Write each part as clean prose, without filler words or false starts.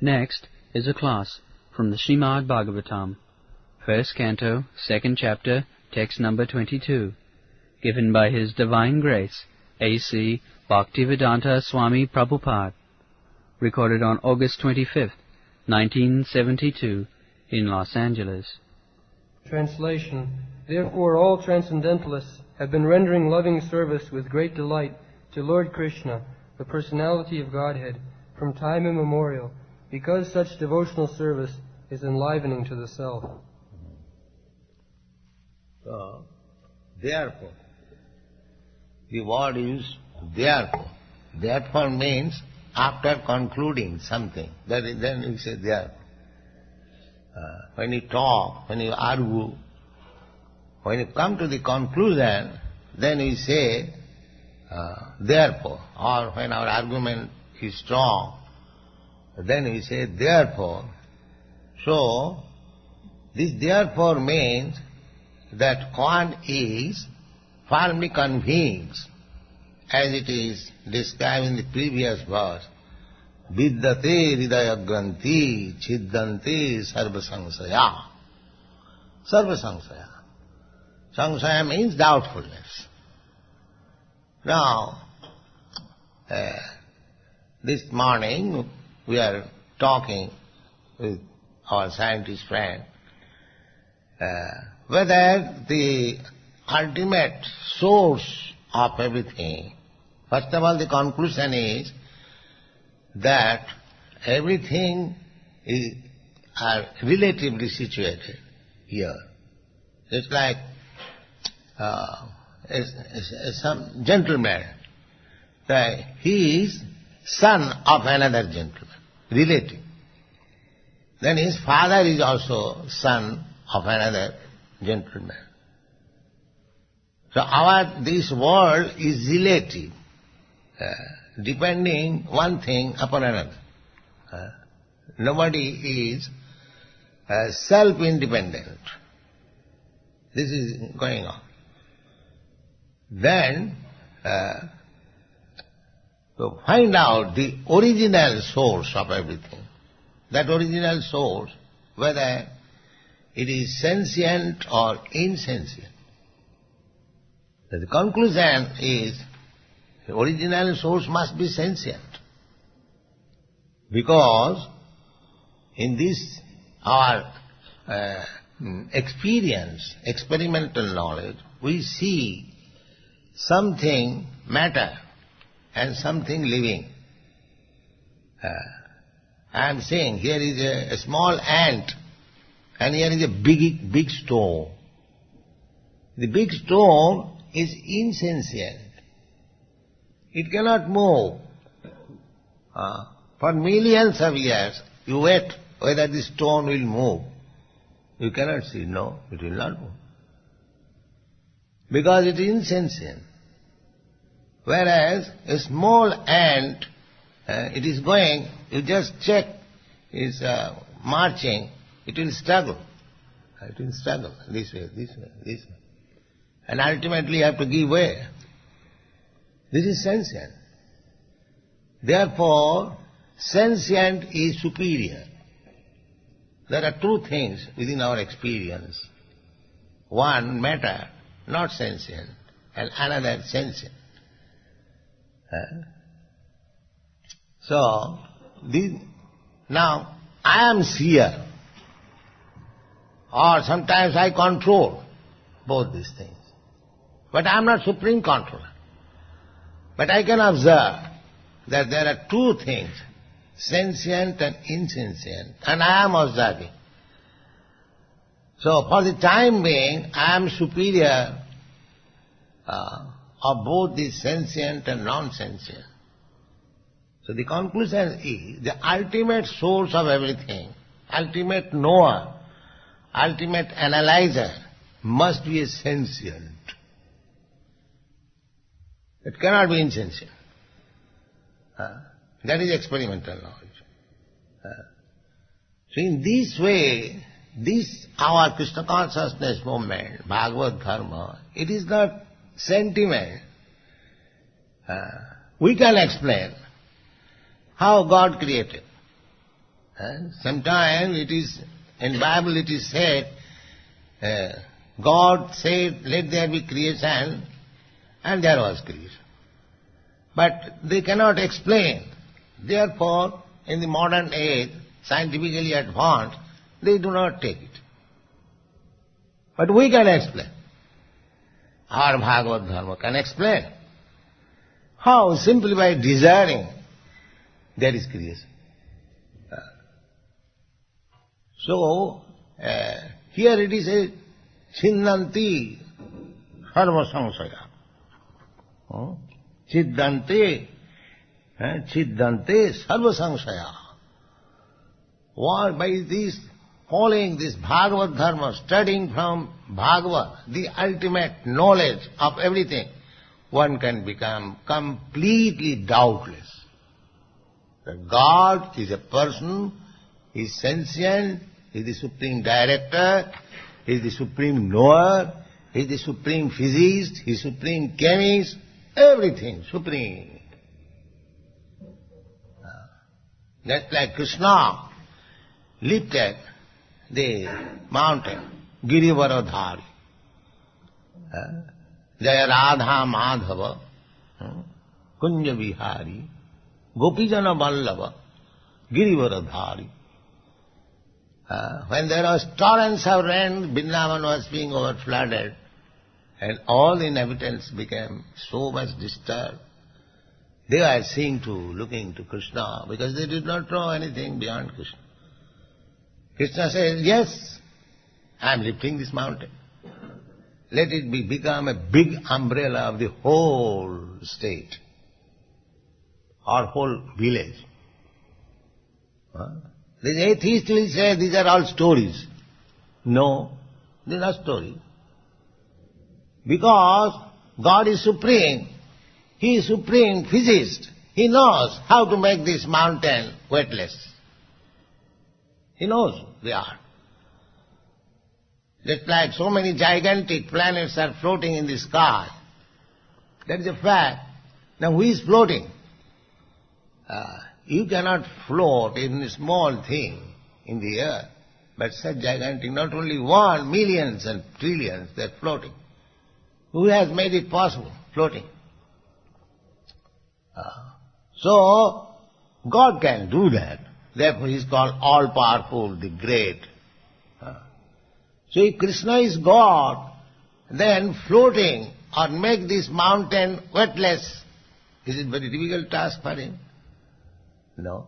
Next is a class from the Śrīmad-Bhāgavatam, First Canto, Second Chapter, Text number 22, given by His Divine Grace, A.C. Bhaktivedanta Swami Prabhupada, recorded on August 25th, 1972, in Los Angeles. Translation. Therefore all transcendentalists have been rendering loving service with great delight to Lord Krishna, the personality of Godhead, from time immemorial, because such devotional service is enlivening to the self. So, therefore, the word is therefore. Therefore means after concluding something. Then you say therefore. When you talk, when you argue, when you come to the conclusion, then we say therefore. Or when our argument is strong, then we say therefore. So, this therefore means that one is firmly convinced, as it is described in the previous verse, vidyate hridaya granthi chiddanti sarva sangsaya. Sarva sangsaya. Sangsaya means doubtfulness. Now, this morning we are talking with our scientist friend whether the ultimate source of everything, first of all the conclusion is that everything is relatively situated here. It's like some gentleman, he is son of another gentleman, relative. Then his father is also son of another gentleman. So this world is relative, depending one thing upon another. Nobody is self-independent. This is going on. Then, to find out the original source of everything, that original source, whether it is sentient or insentient. The conclusion is the original source must be sentient. Because in this our experience, experimental knowledge, we see something matter and something living. I am saying here is a small ant and here is a big stone. The big stone is insentient. It cannot move. For millions of years you wait whether the stone will move. You cannot see, no, it will not move. Because it is insentient. Whereas a small ant, it is going, you just check, it's marching, it will struggle. It will struggle this way, this way, this way. And ultimately you have to give way. This is sentient. Therefore, sentient is superior. There are two things within our experience. One, matter, not sentient, and another, sentient. So, now, I am seer, or sometimes I control both these things. But I am not supreme controller. But I can observe that there are two things, sentient and insentient, and I am observing. So for the time being, I am superior of both the sentient and non-sentient. So the conclusion is, the ultimate source of everything, ultimate knower, ultimate analyzer must be a sentient. It cannot be insentient. That is experimental knowledge. So in this way, our Krishna consciousness movement, Bhagavad Dharma, it is not sentiment. We can explain how God created. Sometimes it is, in Bible it is said, God said, let there be creation, and there was creation. But they cannot explain. Therefore, in the modern age, scientifically advanced, they do not take it. But we can explain. Our Bhagavad Dharma can explain how simply by desiring there is creation. So, here it is a Chinnanti Sarva Samsaya. Chiddante Sarva Samsaya. Or by this, following this Bhagavad Dharma, studying from Bhagavad, the ultimate knowledge of everything, one can become completely doubtless that God is a person, He is sentient, He is the supreme director, He is the supreme knower, He is the supreme physicist, He is supreme chemist, everything supreme. Just like Krishna lifted the mountain, Girivaradhari. Jaya Radha Madhava, Kunja Vihari, Gopijana Vallabha, Girivaradhari. When there was torrents of rain, Vrindavan was being overflooded, and all the inhabitants became so much disturbed. They were looking to Krishna, because they did not know anything beyond Krishna. Krishna says, yes, I am lifting this mountain. Let it become a big umbrella of the whole state or whole village. The atheist will say these are all stories. No, they are not stories. Because God is supreme. He is supreme physicist. He knows how to make this mountain weightless. He knows the art. Just like so many gigantic planets are floating in the sky. That is a fact. Now who is floating? You cannot float in a small thing in the air. But such gigantic, not only one, millions and trillions, they are floating. Who has made it possible, floating? So, God can do that. Therefore He is called all-powerful, the great. So if Krishna is God, then floating or make this mountain weightless, is it a very difficult task for Him? No.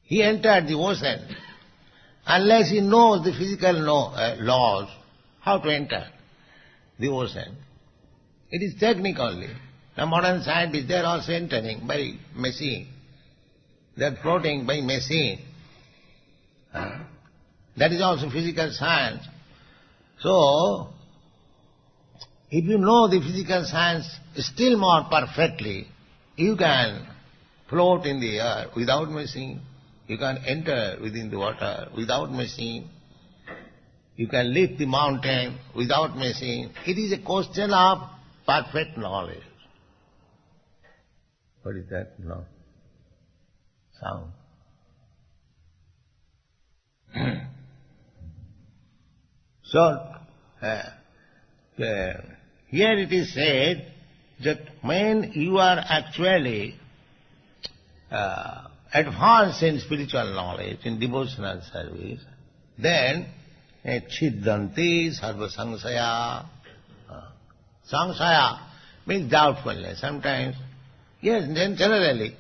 He entered the ocean. Unless he knows the physical laws, how to enter the ocean. It is technique only. Now modern scientists, they are also entering by machine. They are floating by machine. That is also physical science. So, if you know the physical science still more perfectly, you can float in the air without machine. You can enter within the water without machine. You can lift the mountain without machine. It is a question of perfect knowledge. What is that? No. Sound. So, here it is said that when you are actually advanced in spiritual knowledge, in devotional service, then chiddanti sarva samsaya. Samsaya means doubtfulness. Sometimes, yes, then generally,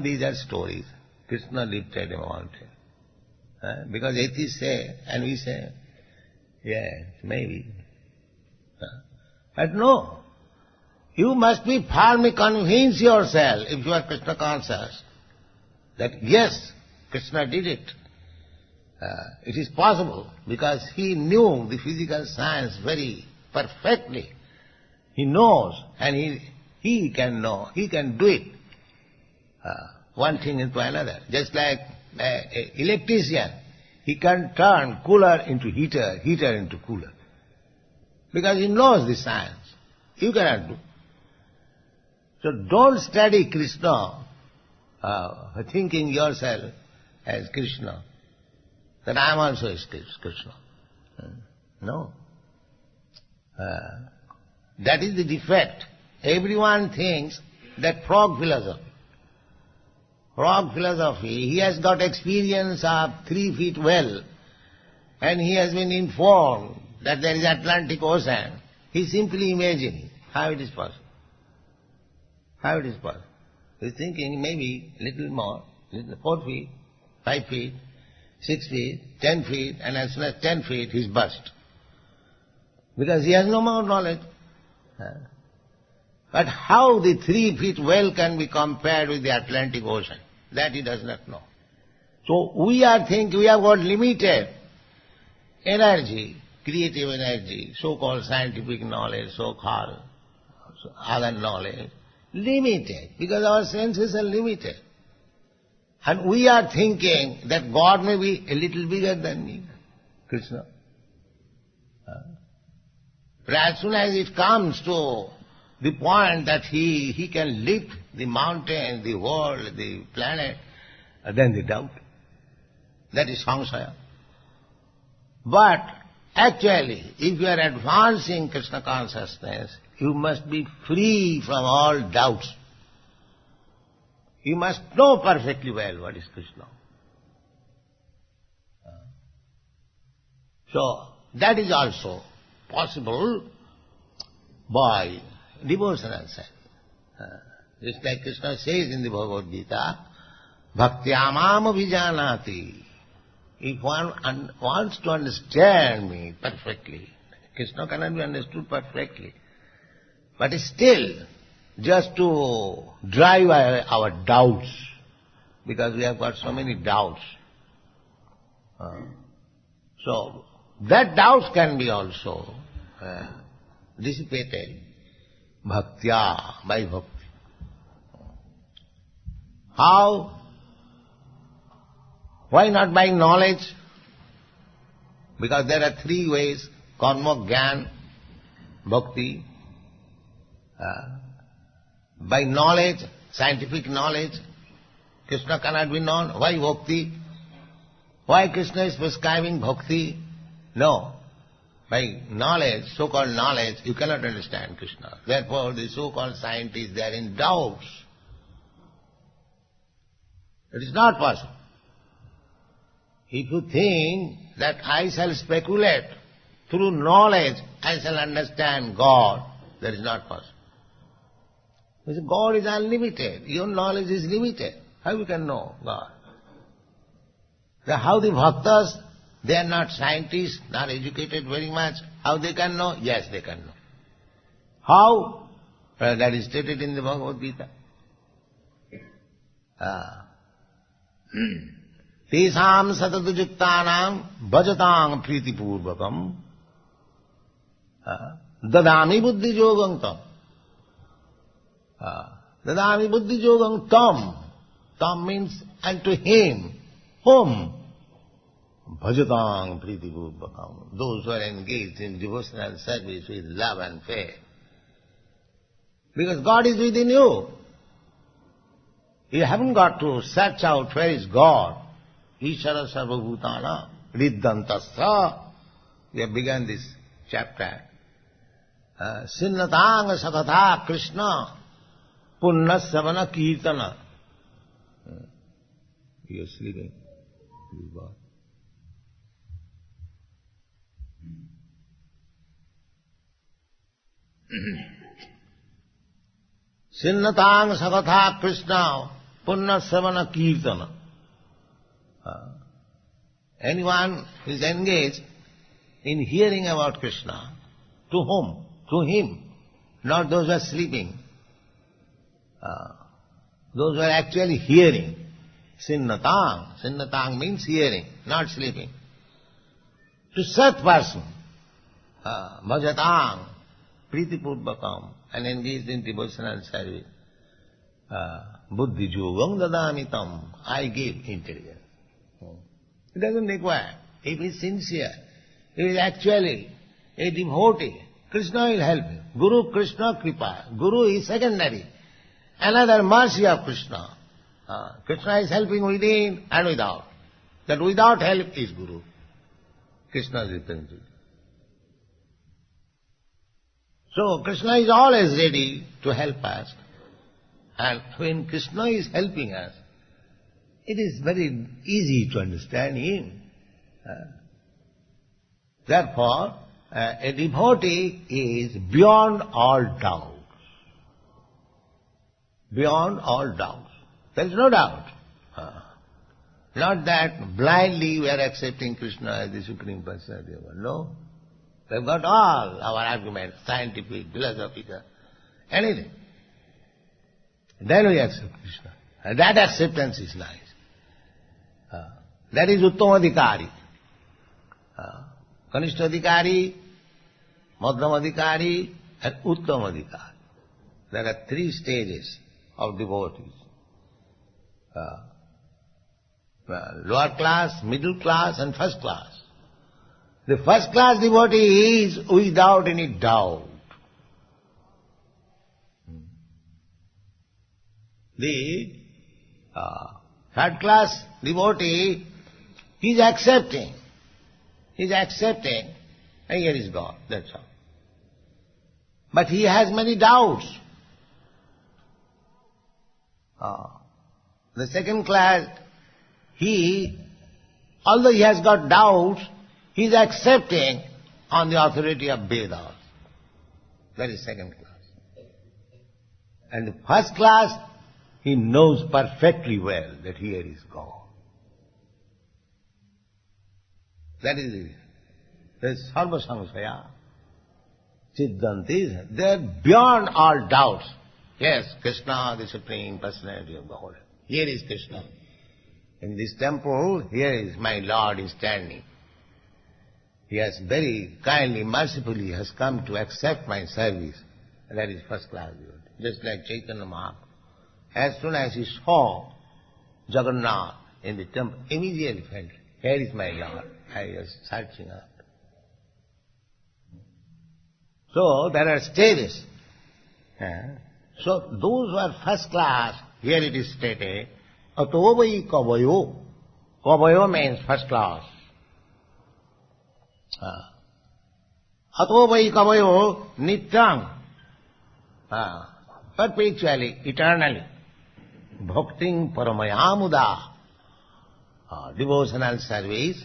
these are stories. Krishna lifted a mountain. Because atheists say, and we say, yes, maybe. But no, you must be firmly convinced yourself, if you are Krishna conscious, that yes, Krishna did it. It is possible, because he knew the physical science very perfectly. He knows, and he can know, he can do it. One thing into another. Just like an electrician, he can turn cooler into heater, heater into cooler. Because he knows the science. You cannot do. So don't study Krishna thinking yourself as Krishna, that I am also as Krishna. No. That is the defect. Everyone thinks that frog philosophy, he has got experience of 3 feet well, and he has been informed that there is Atlantic Ocean. He is simply imagining how it is possible. How it is possible. He is thinking maybe little more, 4 feet, 5 feet, 6 feet, 10 feet, and as soon as 10 feet he is burst. Because he has no more knowledge. But how the 3 feet well can be compared with the Atlantic Ocean, that he does not know. So we are thinking we have got limited energy, creative energy, so-called scientific knowledge, so-called other knowledge, limited, because our senses are limited. And we are thinking that God may be a little bigger than me, Krishna. But as soon as it comes to the point that he can lift the mountain, the world, the planet, then the doubt. That is samsaya. But actually, if you are advancing Krishna consciousness, you must be free from all doubts. You must know perfectly well what is Krishna. So, that is also possible by devotional service. Just like Krishna says in the Bhagavad Gita, Bhaktyamam abhijanati. If one wants to understand me perfectly, Krishna cannot be understood perfectly. But still, just to drive away our doubts, because we have got so many doubts. So, that doubts can be also dissipated bhaktya, by bhakti. How? Why not by knowledge? Because there are 3 ways: karma, jnana, bhakti. By knowledge, scientific knowledge, Krishna cannot be known. Why bhakti? Why Krishna is prescribing bhakti? No. By knowledge, so-called knowledge, you cannot understand Krishna. Therefore, the so-called scientists, they are in doubts. It is not possible. If you think that I shall speculate, through knowledge I shall understand God, that is not possible. Because God is unlimited. Your knowledge is limited. How you can know God? How the bhaktas, they are not scientists, not educated very much. How they can know? Yes, they can know. How? That is stated in the Bhagavad Gita. Tesam satadujuktanam bhajatam pritipurvakam dadami buddhi yogam tam. Dadami buddhi yogam tam. Tam means unto him. Whom? Bhajatam pritipurvakam. Those who are engaged in devotional service with love and faith. Because God is within you. You haven't got to search out where is God. Ishara sarvabhutana riddhantasya. We have begun this chapter. Sinnatanga sakatha Krishna punnasavana kirtana. You are sleeping. Sinnatang sakatha Krishna punnasavana kirtana. Anyone who is engaged in hearing about Krishna, to whom? To him, not those who are sleeping. Those who are actually hearing. Sinnatang. Sinnatang means hearing, not sleeping. To such person, bhajatang, pritipurvakam, and engaged in devotional service, buddhi yogam dadamitam, I give intelligence. It doesn't require. If he is sincere, he is actually a devotee, Krishna will help him. Guru Krishna Kripa. Guru is secondary. Another mercy of Krishna. Krishna is helping within and without. That without help is Guru. Krishna is represented. So Krishna is always ready to help us. And when Krishna is helping us, it is very easy to understand Him. Therefore, a devotee is beyond all doubts. Beyond all doubts. There is no doubt. Not that blindly we are accepting Krishna as the Supreme Personality of God. No. We have got all our arguments, scientific, philosophical, anything. Then we accept Krishna. And that acceptance is nice. That is Uttamadhikari. Kanishtadhikari, Madhyamadhikari and Uttamadhikari. There are three stages of devotees. Lower class, middle class and first class. The first class devotee is without any doubt. The third class devotee is accepting. He is accepting, and here is God, that's all. But he has many doubts. The second class, although he has got doubts, he is accepting on the authority of Vedas. That is second class. And the first class, he knows perfectly well that here is God. That is it. There is sarva samsaya. Siddhanti, they are beyond all doubts. Yes, Krishna, the Supreme Personality of God. Here is Krishna. In this temple, here is my Lord is standing. He has very kindly, mercifully has come to accept my service. And that is first class devotee. Just like Chaitanya Mahaprabhu. As soon as he saw Jagannath in the temple, immediately felt, here is my Lord. I was searching out. So there are stages. So those who are first class, here it is stated, Ato vai kavayo. Kavayo means first class. Ato vai kavayo nityam. Perpetually, eternally. Bhakting paramayamuda. Devotional service.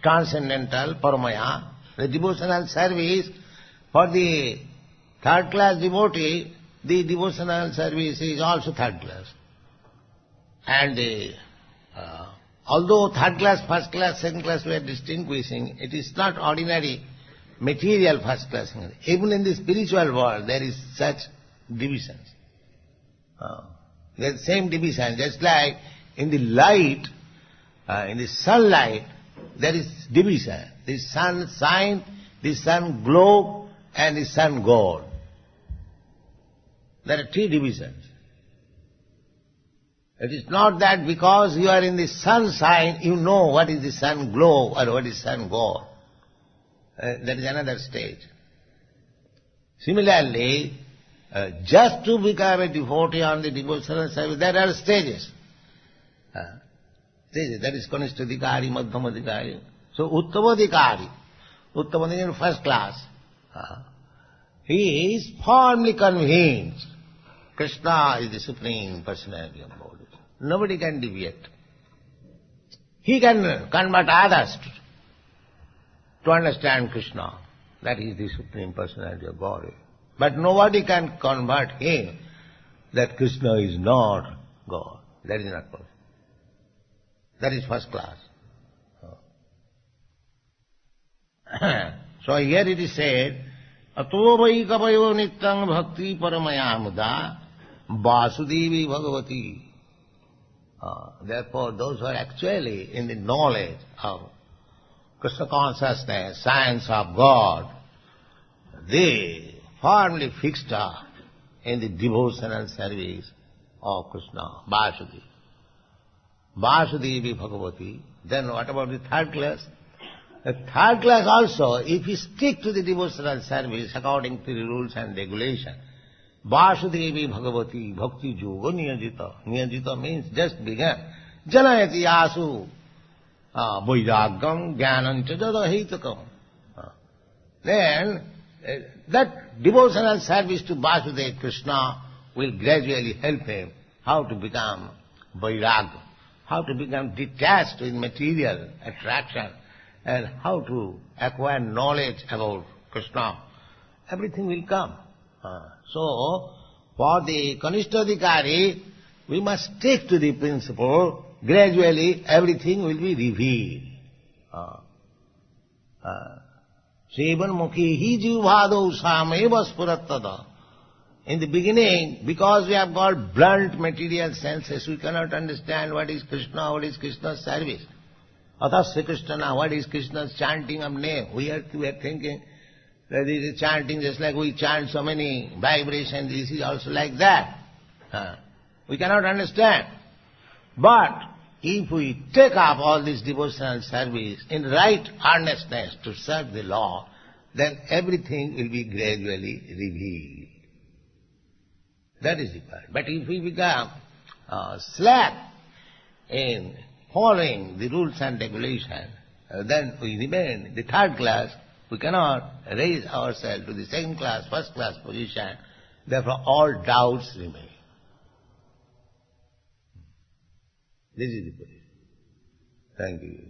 Transcendental paramaya. The devotional service for the third class devotee, the devotional service is also third class. And although third class, first class, second class we are distinguishing, it is not ordinary material first class. Even in the spiritual world there is such divisions. There is same division, just like in the light, in the sunlight, there is division. The sun shine, the sun globe, and the sun gold. There are three divisions. It is not that because you are in the sunshine, you know what is the sun glow or what is sun gold. That is another stage. Similarly, just to become a devotee on the devotional service, there are stages. That is Kanishtadhikari, Madhyamadhikari. So Uttamadhikari, Uttamadhikari is first class. He is firmly convinced Krishna is the Supreme Personality of God. Nobody can deviate. He can convert others to understand Krishna. That is the Supreme Personality of God. But nobody can convert him that Krishna is not God. That is not possible. That is first class. So here it is said, Ato vai kavayo nityam bhakti paramaya muda vasudevi bhagavati. Therefore, those who are actually in the knowledge of Krishna consciousness, science of God, they firmly fixed up in the devotional service of Krishna, Vasudevi. Vasudevi Bhagavati. Then what about the third class? The third class also, if you stick to the devotional service according to the rules and regulations, Vasudevi Bhagavati Bhakti Yoga Niyajita. Niyajita means just began. Janayati Asu Vairagam Jnanancha Jadahitakam. Then that devotional service to Vasudeva Krishna will gradually help him how to become vairagya, how to become detached with material attraction, and how to acquire knowledge about Krishna. Everything will come. So, for the Kanishtadhikari, we must stick to the principle. Gradually, everything will be revealed. Sevan mukhi hi jivvado sameva spurattada. In the beginning, because we have got blunt material senses, we cannot understand what is Krishna, what is Krishna's service. Atasya Krishna, what is Krishna's chanting of name? We are thinking that it is chanting just like we chant so many vibrations, this is also like that. We cannot understand. But if we take up all this devotional service in right earnestness to serve the Lord, then everything will be gradually revealed. That is the point. But if we become slack in following the rules and regulations, then we remain in the third class. We cannot raise ourselves to the second class, first class position. Therefore, all doubts remain. This is the position. Thank you.